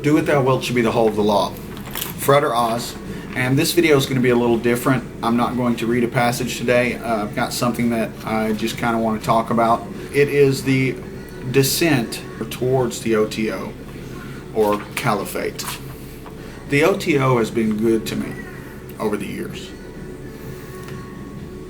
Do what thou wilt should be the whole of the law. Frater Oz, and this video is going to be a little different. I'm not going to read a passage today. I've got something that I just kind of want to talk about. It is the descent towards the O.T.O, or Caliphate. The O.T.O has been good to me over the years.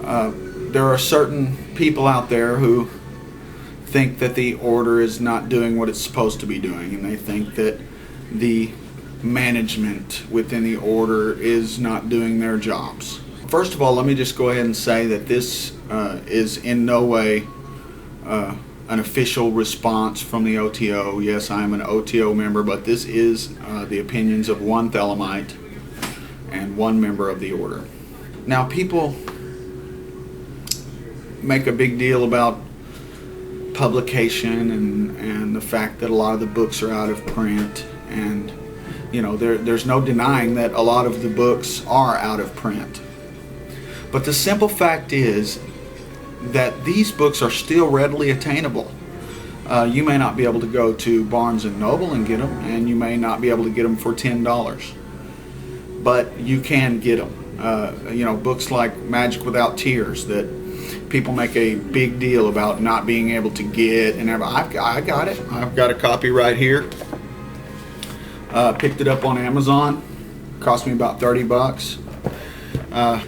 There are certain people out there who think that the order is not doing what it's supposed to be doing, and they think that the management within the order is not doing their jobs. First of all, let me just go ahead and say that this is in no way an official response from the O.T.O. Yes, I am an O.T.O member, but this is the opinions of one Thelemite and one member of the order. Now, people make a big deal about publication and the fact that a lot of the books are out of print, and you know, there's no denying that a lot of the books are out of print. But the simple fact is that these books are still readily attainable. You may not be able to go to Barnes & Noble and get them, and you may not be able to get them for $10, but you can get them. You know, books like Magic Without Tears that people make a big deal about not being able to get, and I got it. I've got a copy right here. Picked it up on Amazon. Cost me about $30.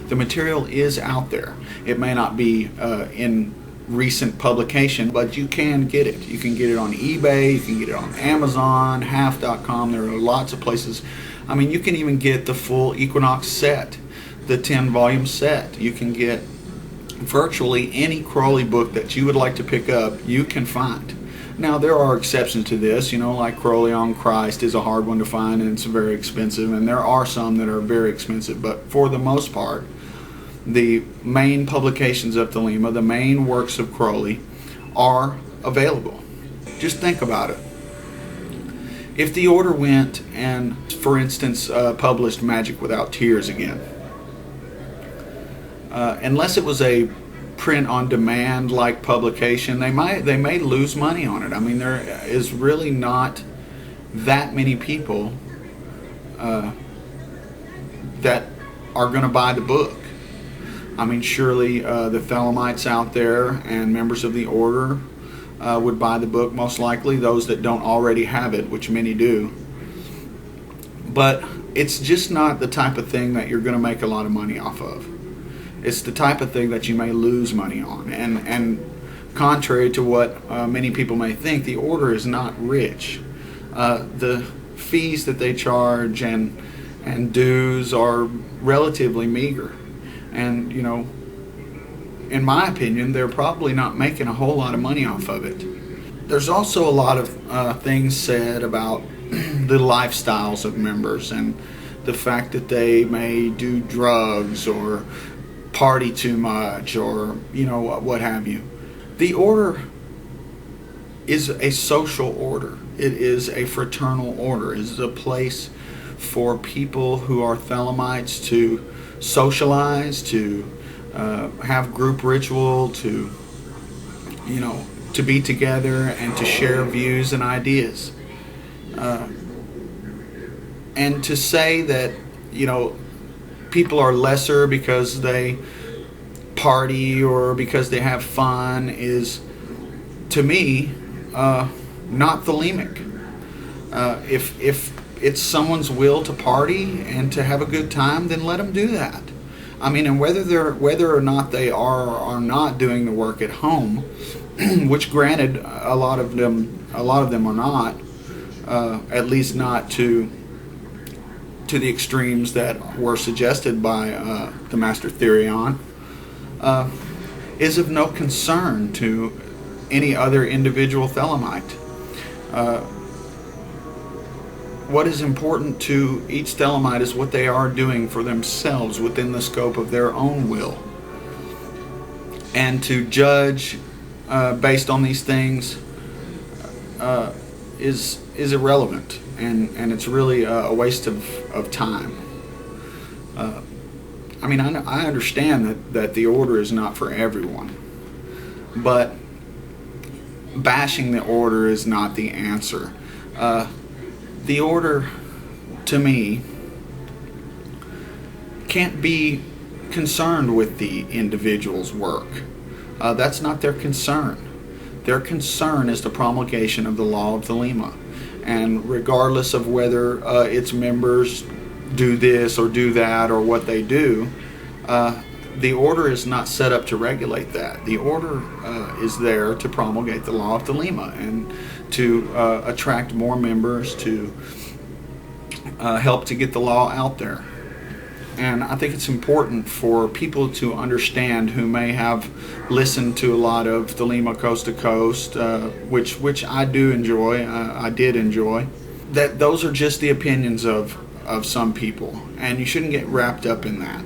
The material is out there. It may not be in recent publication, but you can get it. You can get it on eBay, you can get it on Amazon, half.com. There are lots of places. I mean, you can even get the full Equinox set, the 10-volume set. You can get virtually any Crowley book that you would like to pick up, you can find. Now, there are exceptions to this, you know, like Crowley on Christ is a hard one to find, and it's very expensive, and there are some that are very expensive, but for the most part, the main publications of Thelema, the main works of Crowley, are available. Just think about it. If the order went and, for instance, published Magic Without Tears again, unless it was a print-on-demand like publication, they may lose money on it. I mean, there is really not that many people that are going to buy the book. I mean, surely the Thelemites out there and members of the order would buy the book, most likely, those that don't already have it, which many do. But it's just not the type of thing that you're going to make a lot of money off of. It's the type of thing that you may lose money on. And contrary to what many people may think, the order is not rich. The fees that they charge and dues are relatively meager. And, you know, in my opinion, they're probably not making a whole lot of money off of it. There's also a lot of things said about the lifestyles of members and the fact that they may do drugs or party too much, or you know, what have you. The order is a social order. It is a fraternal order. It is a place for people who are Thelemites to socialize, to have group ritual, to, you know, to be together and to share views and ideas. And to say that, you know, people are lesser because they party or because they have fun is, to me, not Thelemic. If it's someone's will to party and to have a good time, then let them do that. I mean, and whether or not they are not doing the work at home, which granted a lot of them are not, at least not to the extremes that were suggested by the Master Therion, is of no concern to any other individual Thelemite. What is important to each Thelemite is what they are doing for themselves within the scope of their own will. And to judge based on these things is irrelevant, and it's really a waste of time. I mean, I understand that the order is not for everyone, but bashing the order is not the answer. The order, to me, can't be concerned with the individual's work. That's not their concern. Their concern is the promulgation of the law of Thelema. And regardless of whether its members do this or do that or what they do, the order is not set up to regulate that. The order is there to promulgate the law of Thelema and to attract more members, to help to get the law out there. And I think it's important for people to understand who may have listened to a lot of Thelema Coast to Coast, which I do enjoy, I did enjoy, that those are just the opinions of some people, and you shouldn't get wrapped up in that.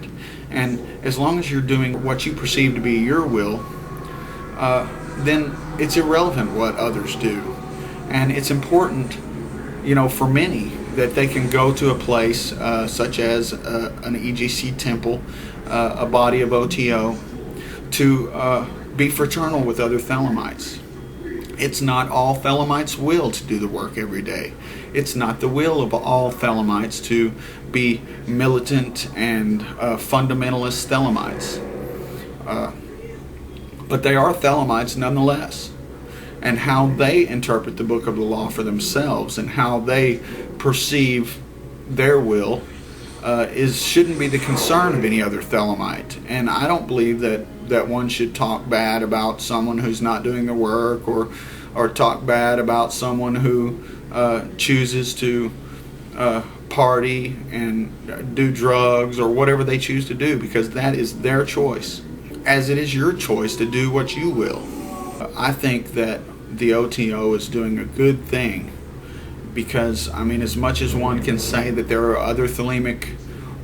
And as long as you're doing what you perceive to be your will, then it's irrelevant what others do. And it's important, for many, that they can go to a place such as an EGC temple, a body of O.T.O, to be fraternal with other Thelemites. It's not all Thelemites' will to do the work every day. It's not the will of all Thelemites to be militant and fundamentalist Thelemites. But they are Thelemites nonetheless. And how they interpret the book of the law for themselves and how they perceive their will shouldn't be the concern of any other Thelemite. And I don't believe that one should talk bad about someone who's not doing the work, or talk bad about someone who chooses to party and do drugs or whatever they choose to do, because that is their choice, as it is your choice to do what you will. I think that the O.T.O is doing a good thing, because as much as one can say that there are other Thelemic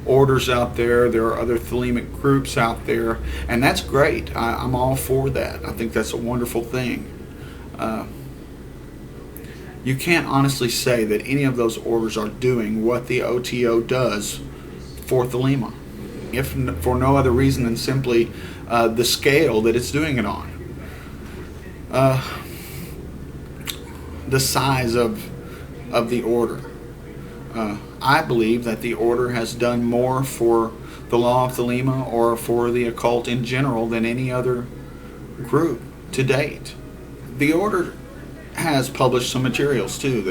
orders out there are other Thelemic groups out there, and that's great. I'm all for that. I think that's a wonderful thing. You can't honestly say that any of those orders are doing what the O.T.O does for Thelema, if for no other reason than simply the scale that it's doing it on. The size of the order. I believe that the order has done more for the law of Thelema or for the occult in general than any other group to date. The order has published some materials too.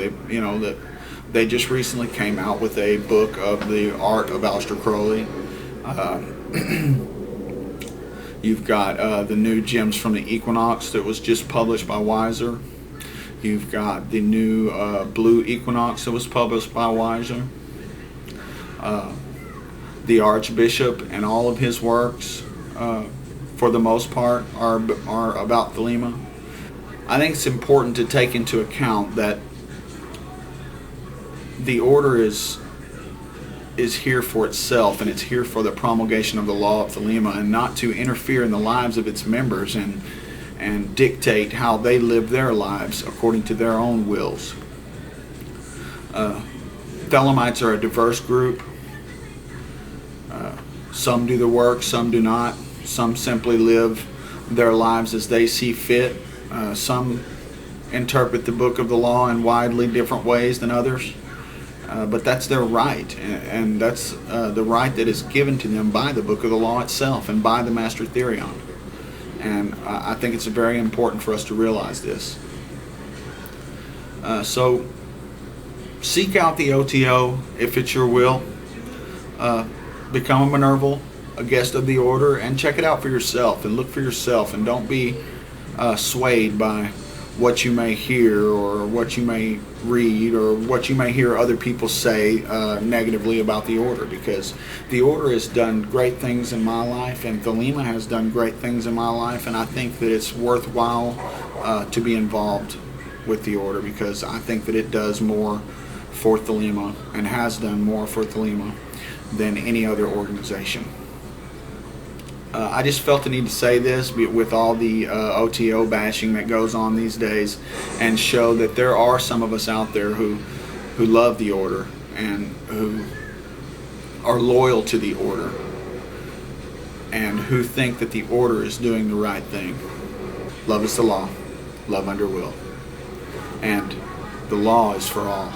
They just recently came out with a book of the art of Aleister Crowley. You've got the new Gems from the Equinox that was just published by Weiser. You've got the new Blue Equinox that was published by Weiser. The Archbishop and all of his works, for the most part, are about Thelema. I think it's important to take into account that the order is here for itself, and it's here for the promulgation of the law of Thelema, and not to interfere in the lives of its members and dictate how they live their lives according to their own wills. Thelemites are a diverse group. Some do the work, some do not. Some simply live their lives as they see fit. Some interpret the book of the law in widely different ways than others. But that's their right, and that's the right that is given to them by the book of the law itself and by the Master Therion. And I think it's very important for us to realize this. So seek out the O.T.O if it's your will. Become a Minerval, a guest of the order, and check it out for yourself and look for yourself, and don't be swayed by what you may hear or what you may read or what you may hear other people say negatively about the order, because the order has done great things in my life, and Thelema has done great things in my life, and I think that it's worthwhile to be involved with the order, because I think that it does more for Thelema and has done more for Thelema than any other organization. I just felt the need to say this with all the O.T.O bashing that goes on these days, and show that there are some of us out there who love the order and who are loyal to the order and who think that the order is doing the right thing. Love is the law, love under will, and the law is for all.